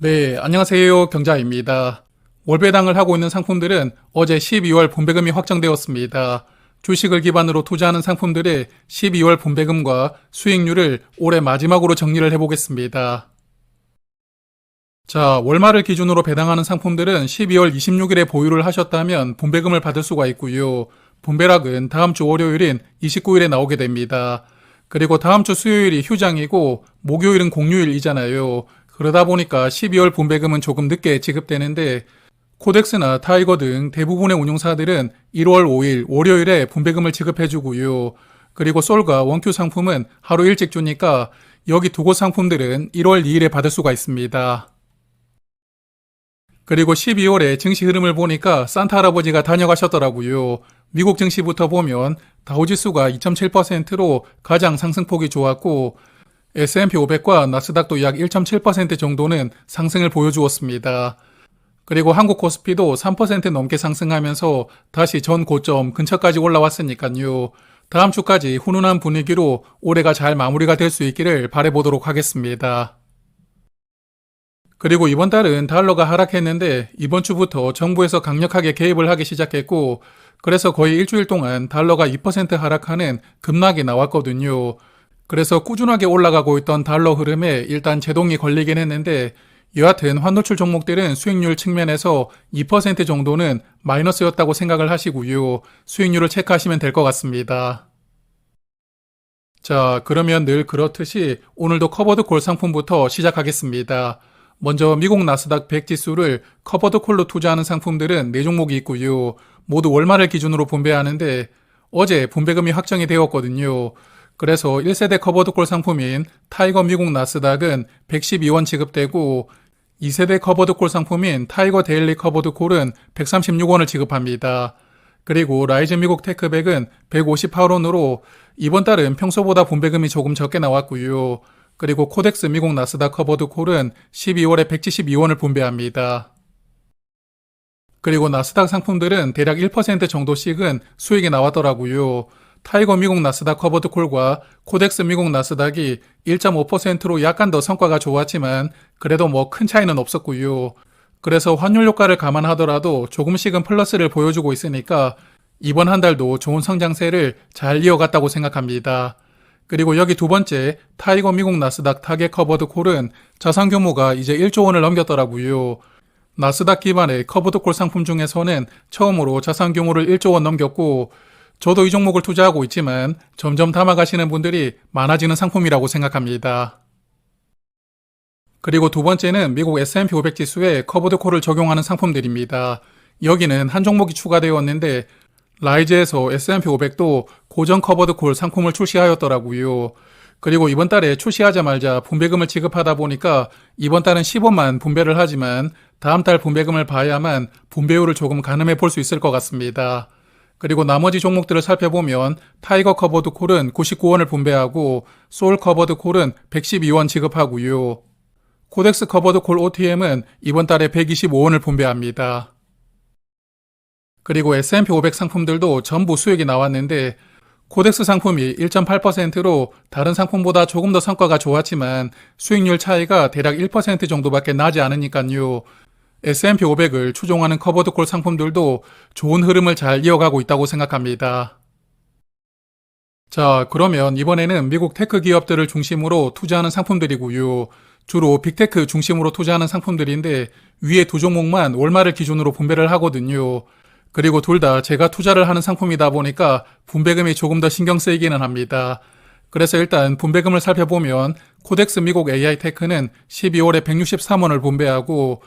네, 안녕하세요. 경자입니다. 월배당을 하고 있는 상품들은 어제 12월 분배금이 확정되었습니다. 주식을 기반으로 투자하는 상품들의 12월 분배금과 수익률을 올해 마지막으로 정리를 해보겠습니다. 자, 월말을 기준으로 배당하는 상품들은 12월 26일에 보유를 하셨다면 분배금을 받을 수가 있고요. 분배락은 다음 주 월요일인 29일에 나오게 됩니다. 그리고 다음 주 수요일이 휴장이고 목요일은 공휴일이잖아요. 그러다 보니까 12월 분배금은 조금 늦게 지급되는데 코덱스나 타이거 등 대부분의 운용사들은 1월 5일 월요일에 분배금을 지급해주고요. 그리고 솔과 원큐 상품은 하루 일찍 주니까 여기 두 곳 상품들은 1월 2일에 받을 수가 있습니다. 그리고 12월에 증시 흐름을 보니까 산타 할아버지가 다녀가셨더라고요. 미국 증시부터 보면 다우지수가 2.7%로 가장 상승폭이 좋았고 S&P 500과 나스닥도 약 1.7% 정도는 상승을 보여주었습니다. 그리고 한국 코스피도 3% 넘게 상승하면서 다시 전 고점 근처까지 올라왔으니까요. 다음 주까지 훈훈한 분위기로 올해가 잘 마무리가 될 수 있기를 바라보도록 하겠습니다. 그리고 이번 달은 달러가 하락했는데 이번 주부터 정부에서 강력하게 개입을 하기 시작했고 그래서 거의 일주일 동안 달러가 2% 하락하는 급락이 나왔거든요. 그래서 꾸준하게 올라가고 있던 달러 흐름에 일단 제동이 걸리긴 했는데 여하튼 환노출 종목들은 수익률 측면에서 2% 정도는 마이너스였다고 생각을 하시고요. 수익률을 체크하시면 될 것 같습니다. 자, 그러면 늘 그렇듯이 오늘도 커버드 콜 상품부터 시작하겠습니다. 먼저 미국 나스닥 100 지수를 커버드 콜로 투자하는 상품들은 4종목이 있고요. 모두 월말을 기준으로 분배하는데 어제 분배금이 확정이 되었거든요. 그래서 1세대 커버드콜 상품인 타이거 미국 나스닥은 112원 지급되고 2세대 커버드콜 상품인 타이거 데일리 커버드콜은 136원을 지급합니다. 그리고 라이즈 미국 테크백은 158원으로 이번 달은 평소보다 분배금이 조금 적게 나왔고요. 그리고 코덱스 미국 나스닥 커버드콜은 12월에 172원을 분배합니다. 그리고 나스닥 상품들은 대략 1% 정도씩은 수익이 나왔더라고요. 타이거 미국 나스닥 커버드콜과 코덱스 미국 나스닥이 1.5%로 약간 더 성과가 좋았지만 그래도 뭐 큰 차이는 없었고요. 그래서 환율 효과를 감안하더라도 조금씩은 플러스를 보여주고 있으니까 이번 한 달도 좋은 성장세를 잘 이어갔다고 생각합니다. 그리고 여기 두 번째 타이거 미국 나스닥 타겟 커버드콜은 자산 규모가 이제 1조 원을 넘겼더라고요. 나스닥 기반의 커버드콜 상품 중에서는 처음으로 자산 규모를 1조 원 넘겼고 저도 이 종목을 투자하고 있지만 점점 담아가시는 분들이 많아지는 상품이라고 생각합니다. 그리고 두 번째는 미국 S&P 500 지수에 커버드콜을 적용하는 상품들입니다. 여기는 한 종목이 추가되었는데 라이즈에서 S&P 500도 고정 커버드콜 상품을 출시하였더라고요. 그리고 이번 달에 출시하자마자 분배금을 지급하다 보니까 이번 달은 10원만 분배를 하지만 다음 달 분배금을 봐야만 분배율을 조금 가늠해 볼 수 있을 것 같습니다. 그리고 나머지 종목들을 살펴보면 타이거 커버드 콜은 99원을 분배하고 소울 커버드 콜은 112원 지급하고요. 코덱스 커버드 콜 OTM은 이번 달에 125원을 분배합니다. 그리고 S&P 500 상품들도 전부 수익이 나왔는데 코덱스 상품이 1.8%로 다른 상품보다 조금 더 성과가 좋았지만 수익률 차이가 대략 1% 정도밖에 나지 않으니까요. S&P 500을 추종하는 커버드콜 상품들도 좋은 흐름을 잘 이어가고 있다고 생각합니다. 자, 그러면 이번에는 미국 테크 기업들을 중심으로 투자하는 상품들이고요. 주로 빅테크 중심으로 투자하는 상품들인데 위에 두 종목만 월말을 기준으로 분배를 하거든요. 그리고 둘 다 제가 투자를 하는 상품이다 보니까 분배금이 조금 더 신경 쓰이기는 합니다. 그래서 일단 분배금을 살펴보면 코덱스 미국 AI 테크는 12월에 163원을 분배하고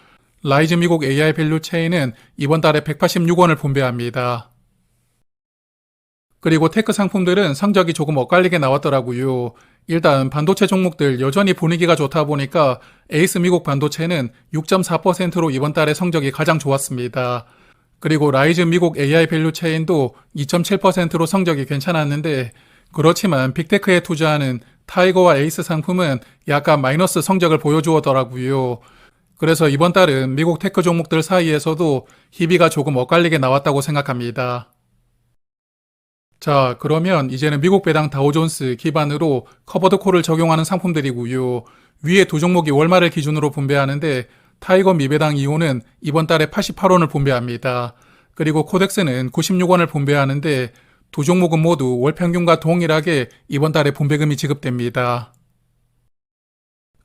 라이즈 미국 AI 밸류 체인은 이번 달에 186원을 분배합니다. 그리고 테크 상품들은 성적이 조금 엇갈리게 나왔더라고요. 일단 반도체 종목들 여전히 분위기가 좋다 보니까 에이스 미국 반도체는 6.4%로 이번 달에 성적이 가장 좋았습니다. 그리고 라이즈 미국 AI 밸류 체인도 2.7%로 성적이 괜찮았는데 그렇지만 빅테크에 투자하는 타이거와 에이스 상품은 약간 마이너스 성적을 보여주었더라고요. 그래서 이번 달은 미국 테크 종목들 사이에서도 희비가 조금 엇갈리게 나왔다고 생각합니다. 자, 그러면 이제는 미국 배당 다우존스 기반으로 커버드 콜을 적용하는 상품들이고요. 위에 두 종목이 월말을 기준으로 분배하는데 타이거 미배당 2호는 이번 달에 88원을 분배합니다. 그리고 코덱스는 96원을 분배하는데 두 종목은 모두 월 평균과 동일하게 이번 달에 분배금이 지급됩니다.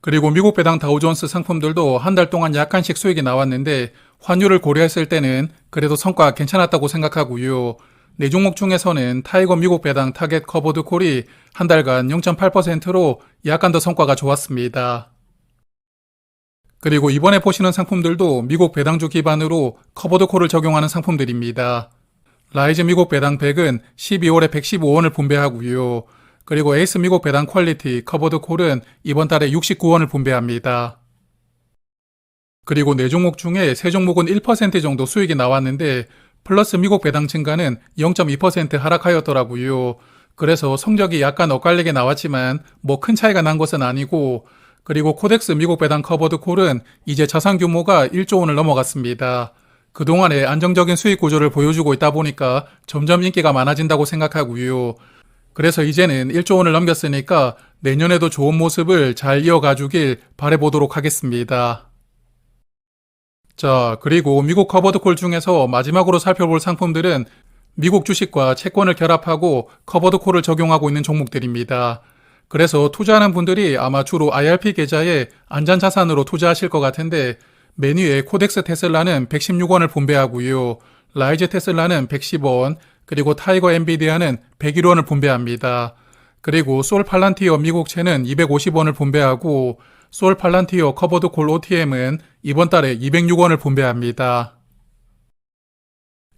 그리고 미국 배당 다우존스 상품들도 한 달 동안 약간씩 수익이 나왔는데 환율을 고려했을 때는 그래도 성과가 괜찮았다고 생각하고요. 네 종목 중에서는 타이거 미국 배당 타겟 커버드 콜이 한 달간 0.8%로 약간 더 성과가 좋았습니다. 그리고 이번에 보시는 상품들도 미국 배당주 기반으로 커버드 콜을 적용하는 상품들입니다. 라이즈 미국 배당 100은 12월에 115원을 분배하고요. 그리고 에이스 미국 배당 퀄리티 커버드 콜은 이번 달에 69원을 분배합니다. 그리고 4종목 중에 3종목은 1% 정도 수익이 나왔는데 플러스 미국 배당 증가는 0.2% 하락하였더라고요. 그래서 성적이 약간 엇갈리게 나왔지만 뭐 큰 차이가 난 것은 아니고, 그리고 코덱스 미국 배당 커버드 콜은 이제 자산 규모가 1조 원을 넘어갔습니다. 그동안에 안정적인 수익 구조를 보여주고 있다 보니까 점점 인기가 많아진다고 생각하고요. 그래서 이제는 1조 원을 넘겼으니까 내년에도 좋은 모습을 잘 이어가주길 바라보도록 하겠습니다. 자, 그리고 미국 커버드콜 중에서 마지막으로 살펴볼 상품들은 미국 주식과 채권을 결합하고 커버드콜을 적용하고 있는 종목들입니다. 그래서 투자하는 분들이 아마 주로 IRP 계좌에 안전자산으로 투자하실 것 같은데 메뉴에 코덱스 테슬라는 116원을 분배하고요. 라이즈 테슬라는 110원, 그리고 타이거 엔비디아는 101원을 분배합니다. 그리고 솔 팔란티어 미국채는 250원을 분배하고 솔 팔란티어 커버드 콜 OTM은 이번 달에 206원을 분배합니다.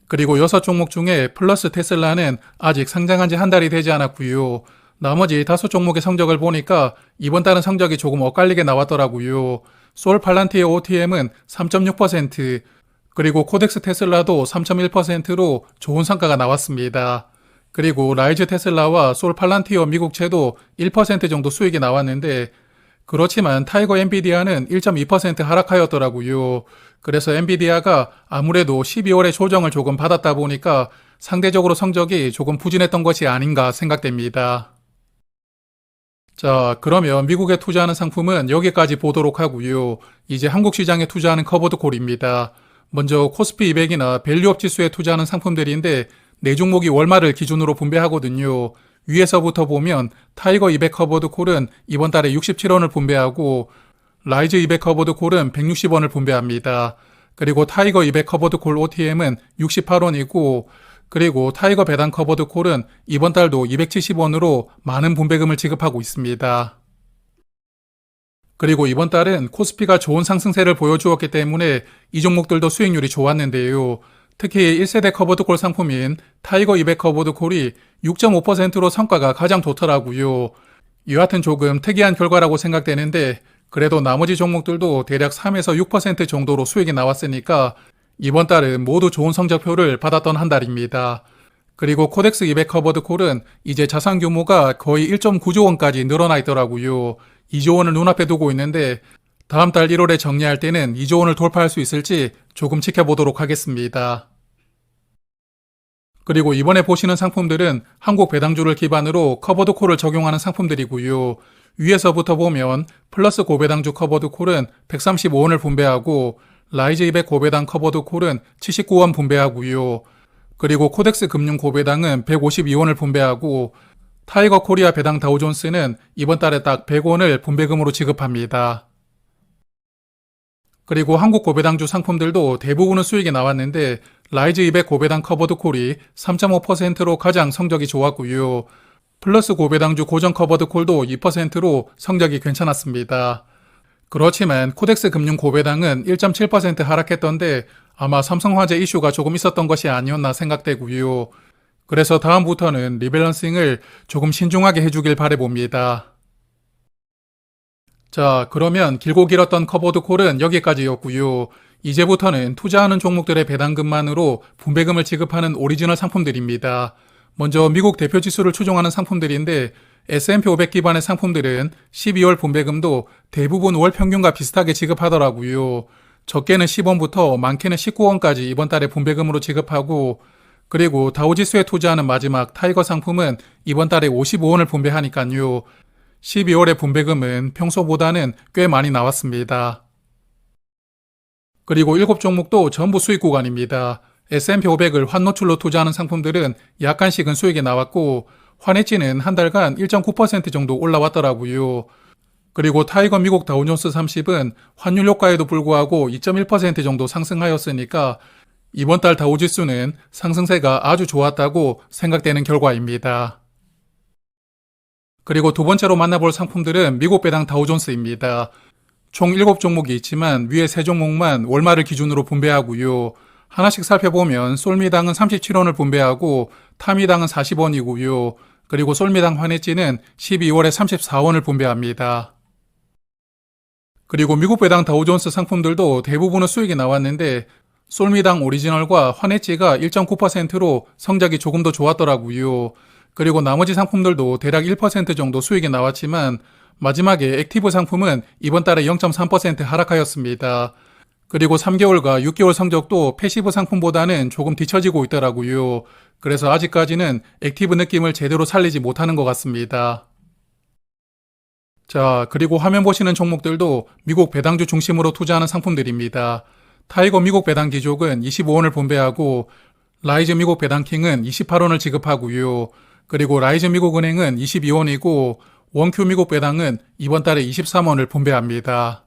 그리고 6종목 중에 플러스 테슬라는 아직 상장한 지 한 달이 되지 않았고요. 나머지 5종목의 성적을 보니까 이번 달은 성적이 조금 엇갈리게 나왔더라고요. 솔 팔란티어 OTM은 3.6%, 그리고 코덱스 테슬라도 3.1%로 좋은 성과가 나왔습니다. 그리고 라이즈 테슬라와 솔 팔란티어 미국채도 1% 정도 수익이 나왔는데 그렇지만 타이거 엔비디아는 1.2% 하락하였더라고요. 그래서 엔비디아가 아무래도 12월에 조정을 조금 받았다 보니까 상대적으로 성적이 조금 부진했던 것이 아닌가 생각됩니다. 자, 그러면 미국에 투자하는 상품은 여기까지 보도록 하고요. 이제 한국 시장에 투자하는 커버드 콜입니다. 먼저 코스피 200이나 밸류업 지수에 투자하는 상품들인데 4종목이 월말을 기준으로 분배하거든요. 위에서부터 보면 타이거 200 커버드 콜은 이번 달에 67원을 분배하고 라이즈 200 커버드 콜은 160원을 분배합니다. 그리고 타이거 200 커버드 콜 OTM은 68원이고 그리고 타이거 배당 커버드 콜은 이번 달도 270원으로 많은 분배금을 지급하고 있습니다. 그리고 이번 달은 코스피가 좋은 상승세를 보여주었기 때문에 이 종목들도 수익률이 좋았는데요. 특히 1세대 커버드콜 상품인 타이거 200 커버드콜이 6.5%로 성과가 가장 좋더라고요. 여하튼 조금 특이한 결과라고 생각되는데 그래도 나머지 종목들도 대략 3에서 6% 정도로 수익이 나왔으니까 이번 달은 모두 좋은 성적표를 받았던 한 달입니다. 그리고 코덱스 200 커버드콜은 이제 자산 규모가 거의 1.9조 원까지 늘어나 있더라고요. 2조 원을 눈앞에 두고 있는데 다음 달 1월에 정리할 때는 2조 원을 돌파할 수 있을지 조금 지켜보도록 하겠습니다. 그리고 이번에 보시는 상품들은 한국 배당주를 기반으로 커버드 콜을 적용하는 상품들이고요. 위에서부터 보면 플러스 고배당주 커버드 콜은 135원을 분배하고 라이즈 200 고배당 커버드 콜은 79원 분배하고요. 그리고 코덱스 금융 고배당은 152원을 분배하고 타이거 코리아 배당 다우존스는 이번 달에 딱 100원을 분배금으로 지급합니다. 그리고 한국 고배당주 상품들도 대부분은 수익이 나왔는데 라이즈 200 고배당 커버드 콜이 3.5%로 가장 성적이 좋았고요. 플러스 고배당주 고정 커버드 콜도 2%로 성적이 괜찮았습니다. 그렇지만 코덱스 금융 고배당은 1.7% 하락했던데 아마 삼성화재 이슈가 조금 있었던 것이 아니었나 생각되고요. 그래서 다음부터는 리밸런싱을 조금 신중하게 해주길 바라봅니다. 자, 그러면 길고 길었던 커버드 콜은 여기까지였고요. 이제부터는 투자하는 종목들의 배당금만으로 분배금을 지급하는 오리지널 상품들입니다. 먼저 미국 대표 지수를 추종하는 상품들인데 S&P 500 기반의 상품들은 12월 분배금도 대부분 월 평균과 비슷하게 지급하더라고요. 적게는 10원부터 많게는 19원까지 이번 달에 분배금으로 지급하고 그리고 다우지수에 투자하는 마지막 타이거 상품은 이번 달에 55원을 분배하니까요. 12월의 분배금은 평소보다는 꽤 많이 나왔습니다. 그리고 7종목도 전부 수익 구간입니다. S&P 500을 환노출로 투자하는 상품들은 약간씩은 수익이 나왔고 환해지는 한 달간 1.9% 정도 올라왔더라고요. 그리고 타이거 미국 다우존스 30은 환율 효과에도 불구하고 2.1% 정도 상승하였으니까 이번 달 다우지수는 상승세가 아주 좋았다고 생각되는 결과입니다. 그리고 두 번째로 만나볼 상품들은 미국 배당 다우존스입니다. 총 7종목이 있지만 위에 3종목만 월말을 기준으로 분배하고요. 하나씩 살펴보면 솔미당은 37원을 분배하고 타미당은 40원이고요. 그리고 솔미당 환해지는 12월에 34원을 분배합니다. 그리고 미국 배당 다우존스 상품들도 대부분은 수익이 나왔는데 솔미당 오리지널과 환해지가 1.9%로 성적이 조금 더 좋았더라고요. 그리고 나머지 상품들도 대략 1% 정도 수익이 나왔지만 마지막에 액티브 상품은 이번 달에 0.3% 하락하였습니다. 그리고 3개월과 6개월 성적도 패시브 상품보다는 조금 뒤처지고 있더라고요. 그래서 아직까지는 액티브 느낌을 제대로 살리지 못하는 것 같습니다. 자, 그리고 화면 보시는 종목들도 미국 배당주 중심으로 투자하는 상품들입니다. 타이거 미국 배당 기족은 25원을 분배하고 라이즈 미국 배당킹은 28원을 지급하고요. 그리고 라이즈 미국 은행은 22원이고 원큐 미국 배당은 이번 달에 23원을 분배합니다.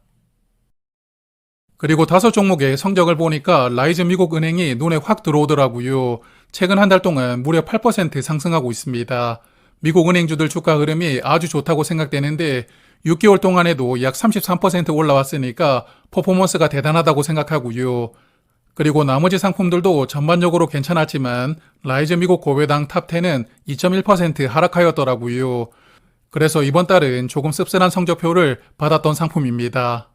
그리고 5종목의 성적을 보니까 라이즈 미국 은행이 눈에 확 들어오더라고요. 최근 한 달 동안 무려 8% 상승하고 있습니다. 미국 은행주들 주가 흐름이 아주 좋다고 생각되는데 6개월 동안에도 약 33% 올라왔으니까 퍼포먼스가 대단하다고 생각하고요. 그리고 나머지 상품들도 전반적으로 괜찮았지만 라이즈 미국 고배당 탑10은 2.1% 하락하였더라고요. 그래서 이번 달은 조금 씁쓸한 성적표를 받았던 상품입니다.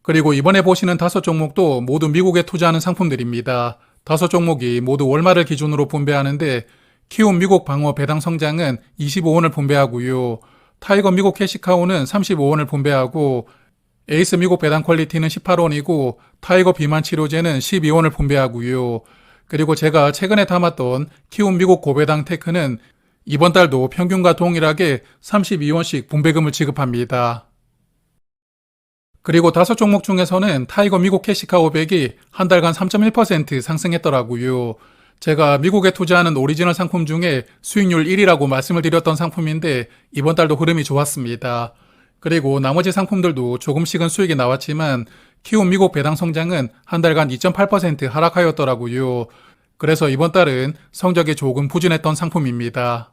그리고 이번에 보시는 5종목도 모두 미국에 투자하는 상품들입니다. 5종목이 모두 월말을 기준으로 분배하는데 키움 미국 방어 배당 성장은 25원을 분배하고요. 타이거 미국 캐시카우는 35원을 분배하고 에이스 미국 배당 퀄리티는 18원이고 타이거 비만 치료제는 12원을 분배하고요. 그리고 제가 최근에 담았던 키움 미국 고배당 테크는 이번 달도 평균과 동일하게 32원씩 분배금을 지급합니다. 그리고 5종목 중에서는 타이거 미국 캐시카 500이 한 달간 3.1% 상승했더라고요. 제가 미국에 투자하는 오리지널 상품 중에 수익률 1위라고 말씀을 드렸던 상품인데 이번 달도 흐름이 좋았습니다. 그리고 나머지 상품들도 조금씩은 수익이 나왔지만 키움 미국 배당 성장은 한 달간 2.8% 하락하였더라고요. 그래서 이번 달은 성적이 조금 부진했던 상품입니다.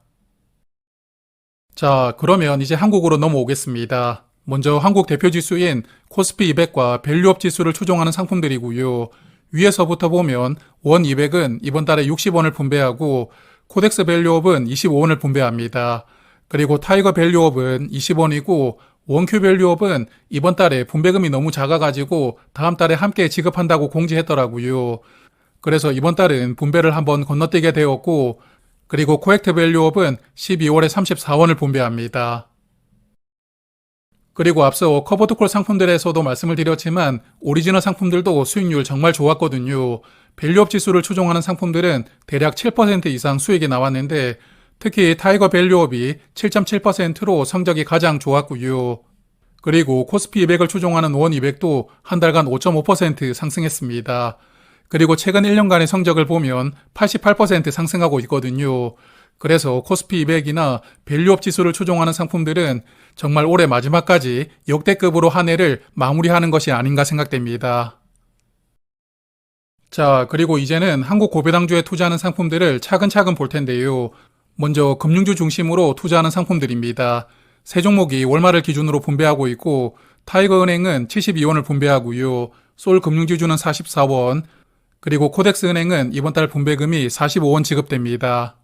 자, 그러면 이제 한국으로 넘어오겠습니다. 먼저 한국 대표 지수인 코스피 200과 밸류업 지수를 추종하는 상품들이고요. 위에서부터 보면 원 200은 이번 달에 60원을 분배하고 코덱스 밸류업은 25원을 분배합니다. 그리고 타이거 밸류업은 20원이고 원큐 밸류업은 이번 달에 분배금이 너무 작아가지고 다음 달에 함께 지급한다고 공지했더라고요. 그래서 이번 달은 분배를 한번 건너뛰게 되었고 그리고 코액트 밸류업은 12월에 34원을 분배합니다. 그리고 앞서 커버드콜 상품들에서도 말씀을 드렸지만 오리지널 상품들도 수익률 정말 좋았거든요. 밸류업 지수를 추종하는 상품들은 대략 7% 이상 수익이 나왔는데 특히 타이거 밸류업이 7.7%로 성적이 가장 좋았고요. 그리고 코스피 200을 추종하는 원 200도 한 달간 5.5% 상승했습니다. 그리고 최근 1년간의 성적을 보면 88% 상승하고 있거든요. 그래서 코스피 200이나 밸류업 지수를 추종하는 상품들은 정말 올해 마지막까지 역대급으로 한 해를 마무리하는 것이 아닌가 생각됩니다. 자, 그리고 이제는 한국 고배당주에 투자하는 상품들을 차근차근 볼 텐데요. 먼저 금융주 중심으로 투자하는 상품들입니다. 세 종목이 월말을 기준으로 분배하고 있고 타이거은행은 72원을 분배하고요. 솔금융지주는 44원, 그리고 코덱스은행은 이번 달 분배금이 45원 지급됩니다.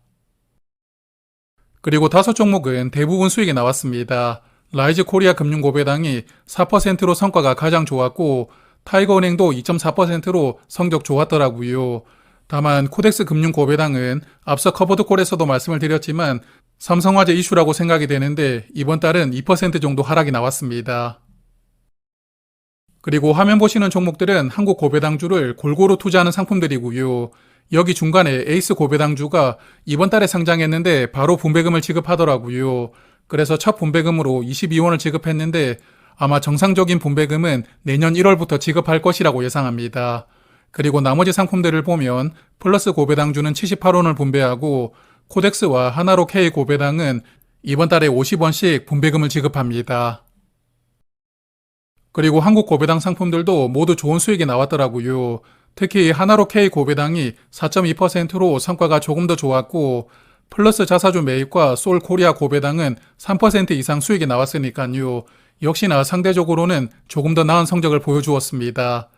그리고 5종목은 대부분 수익이 나왔습니다. 라이즈 코리아 금융고배당이 4%로 성과가 가장 좋았고 타이거은행도 2.4%로 성적 좋았더라고요. 다만 코덱스 금융고배당은 앞서 커버드콜에서도 말씀을 드렸지만 삼성화재 이슈라고 생각이 되는데 이번 달은 2% 정도 하락이 나왔습니다. 그리고 화면 보시는 종목들은 한국 고배당주를 골고루 투자하는 상품들이고요. 여기 중간에 에이스 고배당주가 이번 달에 상장했는데 바로 분배금을 지급하더라고요. 그래서 첫 분배금으로 22원을 지급했는데 아마 정상적인 분배금은 내년 1월부터 지급할 것이라고 예상합니다. 그리고 나머지 상품들을 보면 플러스 고배당주는 78원을 분배하고 코덱스와 하나로 K 고배당은 이번 달에 50원씩 분배금을 지급합니다. 그리고 한국 고배당 상품들도 모두 좋은 수익이 나왔더라고요. 특히 하나로 K 고배당이 4.2%로 성과가 조금 더 좋았고 플러스 자사주 매입과 솔 코리아 고배당은 3% 이상 수익이 나왔으니까요. 역시나 상대적으로는 조금 더 나은 성적을 보여주었습니다.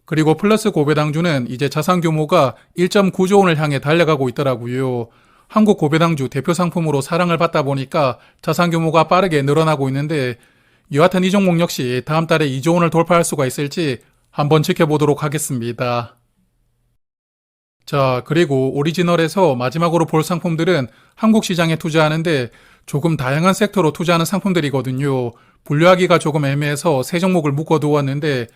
그리고 플러스 고배당주는 이제 자산 규모가 1.9조 원을 향해 달려가고 있더라고요. 한국 고배당주 대표 상품으로 사랑을 받다 보니까 자산 규모가 빠르게 늘어나고 있는데 여하튼 이 종목 역시 다음 달에 2조 원을 돌파할 수가 있을지 한번 지켜보도록 하겠습니다. 자, 그리고 오리지널에서 마지막으로 볼 상품들은 한국 시장에 투자하는데 조금 다양한 섹터로 투자하는 상품들이거든요. 분류하기가 조금 애매해서 세 종목을 묶어두었는데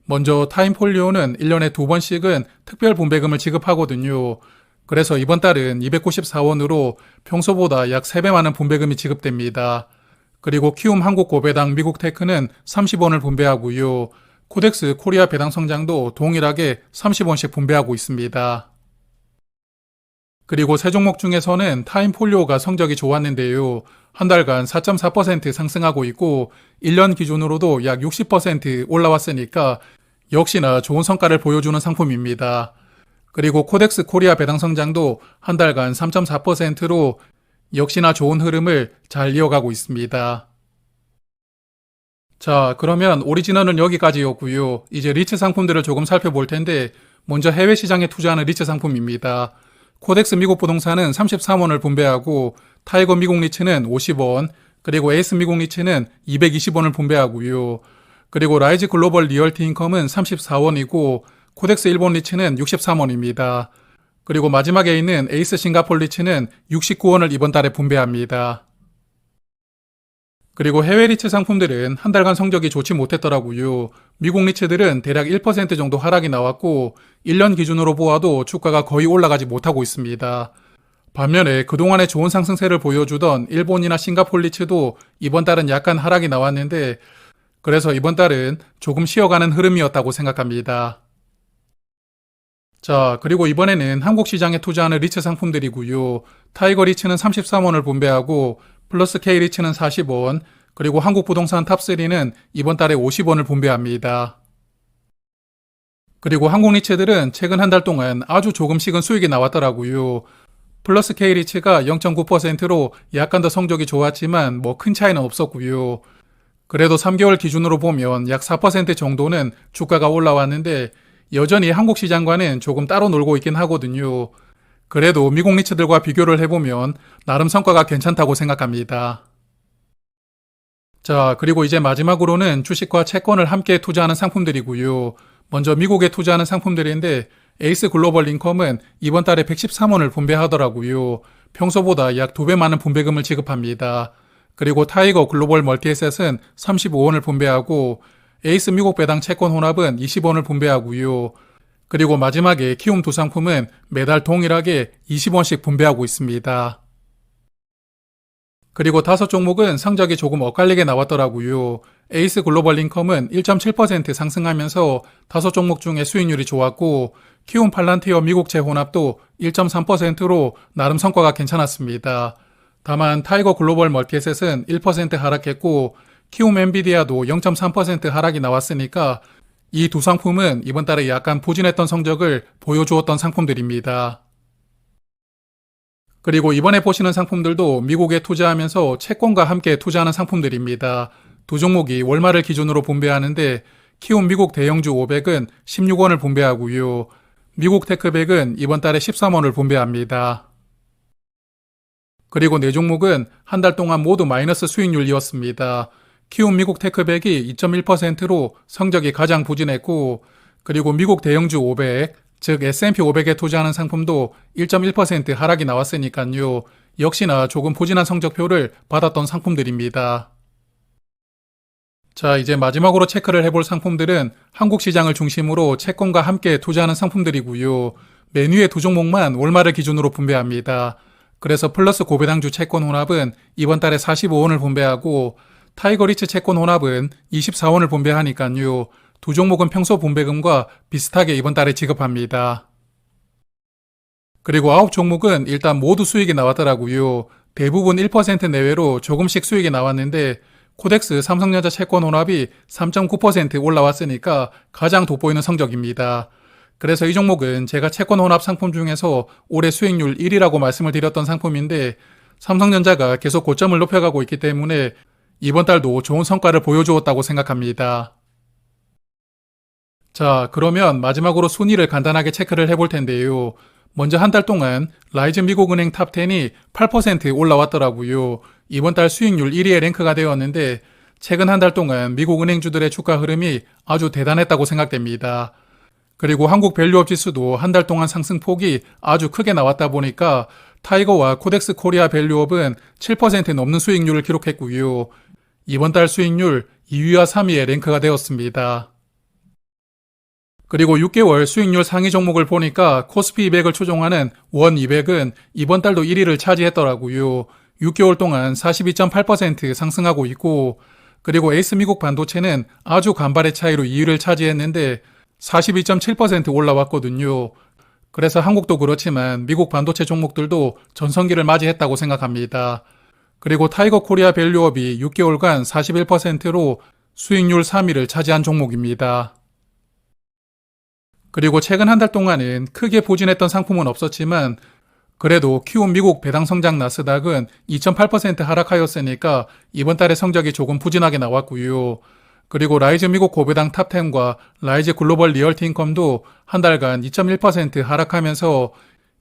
먼저 타임폴리오는 1년에 2번씩은 특별 분배금을 지급하거든요. 그래서 이번 달은 294원으로 평소보다 약 3배 많은 분배금이 지급됩니다. 그리고 키움 한국 고배당 미국 테크는 30원을 분배하고요. 코덱스 코리아 배당 성장도 동일하게 30원씩 분배하고 있습니다. 그리고 세 종목 중에서는 타임폴리오가 성적이 좋았는데요. 한 달간 4.4% 상승하고 있고 1년 기준으로도 약 60% 올라왔으니까 역시나 좋은 성과를 보여주는 상품입니다. 그리고 코덱스 코리아 배당 성장도 한 달간 3.4%로 역시나 좋은 흐름을 잘 이어가고 있습니다. 자, 그러면 오리지널은 여기까지였고요. 이제 리츠 상품들을 조금 살펴볼 텐데 먼저 해외 시장에 투자하는 리츠 상품입니다. 코덱스 미국 부동산은 33원을 분배하고 타이거 미국 리츠는 50원, 그리고 에이스 미국 리츠는 220원을 분배하고요. 그리고 라이즈 글로벌 리얼티 인컴은 34원이고 코덱스 일본 리츠는 63원입니다. 그리고 마지막에 있는 에이스 싱가폴 리츠는 69원을 이번 달에 분배합니다. 그리고 해외 리츠 상품들은 한 달간 성적이 좋지 못했더라고요. 미국 리츠들은 대략 1% 정도 하락이 나왔고 1년 기준으로 보아도 주가가 거의 올라가지 못하고 있습니다. 반면에 그동안에 좋은 상승세를 보여주던 일본이나 싱가폴 리츠도 이번 달은 약간 하락이 나왔는데 그래서 이번 달은 조금 쉬어가는 흐름이었다고 생각합니다. 자, 그리고 이번에는 한국 시장에 투자하는 리츠 상품들이고요. 타이거 리츠는 33원을 분배하고 플러스 K 리츠는 40원, 그리고 한국 부동산 탑3는 이번 달에 50원을 분배합니다. 그리고 한국 리츠들은 최근 한 달 동안 아주 조금씩은 수익이 나왔더라고요. 플러스 K 리츠가 0.9%로 약간 더 성적이 좋았지만 뭐 큰 차이는 없었고요. 그래도 3개월 기준으로 보면 약 4% 정도는 주가가 올라왔는데 여전히 한국 시장과는 조금 따로 놀고 있긴 하거든요. 그래도 미국 리츠들과 비교를 해보면 나름 성과가 괜찮다고 생각합니다. 자, 그리고 이제 마지막으로는 주식과 채권을 함께 투자하는 상품들이고요. 먼저 미국에 투자하는 상품들인데 에이스 글로벌 인컴은 이번 달에 113원을 분배하더라고요. 평소보다 약 2배 많은 분배금을 지급합니다. 그리고 타이거 글로벌 멀티에셋은 35원을 분배하고 에이스 미국 배당 채권 혼합은 20원을 분배하고요. 그리고 마지막에 키움 두 상품은 매달 동일하게 20원씩 분배하고 있습니다. 그리고 5종목은 성적이 조금 엇갈리게 나왔더라고요. 에이스 글로벌 인컴은 1.7% 상승하면서 5종목 중에 수익률이 좋았고 키움 팔란티어 미국채 혼합도 1.3%로 나름 성과가 괜찮았습니다. 다만 타이거 글로벌 멀티에셋은 1% 하락했고 키움 엔비디아도 0.3% 하락이 나왔으니까 이 두 상품은 이번 달에 약간 부진했던 성적을 보여주었던 상품들입니다. 그리고 이번에 보시는 상품들도 미국에 투자하면서 채권과 함께 투자하는 상품들입니다. 두 종목이 월말을 기준으로 분배하는데 키움 미국 대형주 500은 16원을 분배하고요. 미국 테크백은 이번 달에 13원을 분배합니다. 그리고 네 종목은 한 달 동안 모두 마이너스 수익률이었습니다. 키움 미국 테크백이 2.1%로 성적이 가장 부진했고 그리고 미국 대형주 500, 즉 S&P 500에 투자하는 상품도 1.1% 하락이 나왔으니까요. 역시나 조금 부진한 성적표를 받았던 상품들입니다. 자, 이제 마지막으로 체크를 해볼 상품들은 한국 시장을 중심으로 채권과 함께 투자하는 상품들이고요. 맨 위에 두 종목만 월말을 기준으로 분배합니다. 그래서 플러스 고배당주 채권 혼합은 이번 달에 45원을 분배하고 타이거리츠 채권 혼합은 24원을 분배하니까요. 두 종목은 평소 분배금과 비슷하게 이번 달에 지급합니다. 그리고 9종목은 일단 모두 수익이 나왔더라고요. 대부분 1% 내외로 조금씩 수익이 나왔는데 코덱스 삼성전자 채권 혼합이 3.9% 올라왔으니까 가장 돋보이는 성적입니다. 그래서 이 종목은 제가 채권 혼합 상품 중에서 올해 수익률 1위라고 말씀을 드렸던 상품인데 삼성전자가 계속 고점을 높여가고 있기 때문에 이번 달도 좋은 성과를 보여주었다고 생각합니다. 자, 그러면 마지막으로 순위를 간단하게 체크를 해볼 텐데요. 먼저 한 달 동안 라이즈 미국은행 탑10이 8% 올라왔더라고요. 이번 달 수익률 1위에 랭크가 되었는데 최근 한 달 동안 미국 은행주들의 주가 흐름이 아주 대단했다고 생각됩니다. 그리고 한국 밸류업 지수도 한 달 동안 상승폭이 아주 크게 나왔다 보니까 타이거와 코덱스 코리아 밸류업은 7% 넘는 수익률을 기록했고요. 이번 달 수익률 2위와 3위에 랭크가 되었습니다. 그리고 6개월 수익률 상위 종목을 보니까 코스피 200을 추종하는 원 200은 이번 달도 1위를 차지했더라고요. 6개월 동안 42.8% 상승하고 있고, 그리고 에이스 미국 반도체는 아주 간발의 차이로 2위를 차지했는데 42.7% 올라왔거든요. 그래서 한국도 그렇지만 미국 반도체 종목들도 전성기를 맞이했다고 생각합니다. 그리고 타이거 코리아 밸류업이 6개월간 41%로 수익률 3위를 차지한 종목입니다. 그리고 최근 한 달 동안은 크게 부진했던 상품은 없었지만 그래도 키움 미국 배당 성장 나스닥은 2.8% 하락하였으니까 이번 달의 성적이 조금 부진하게 나왔고요. 그리고 라이즈 미국 고배당 탑10과 라이즈 글로벌 리얼티 인컴도 한 달간 2.1% 하락하면서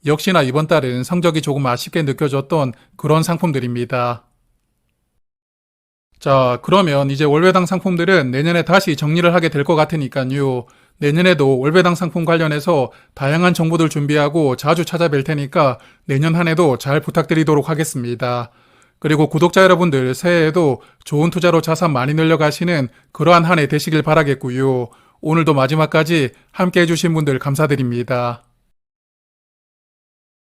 역시나 이번 달은 성적이 조금 아쉽게 느껴졌던 그런 상품들입니다. 자, 그러면 이제 월배당 상품들은 내년에 다시 정리를 하게 될 것 같으니까요. 내년에도 월배당 상품 관련해서 다양한 정보들 준비하고 자주 찾아뵐 테니까 내년 한 해도 잘 부탁드리도록 하겠습니다. 그리고 구독자 여러분들 새해에도 좋은 투자로 자산 많이 늘려가시는 그러한 한 해 되시길 바라겠고요. 오늘도 마지막까지 함께 해주신 분들 감사드립니다.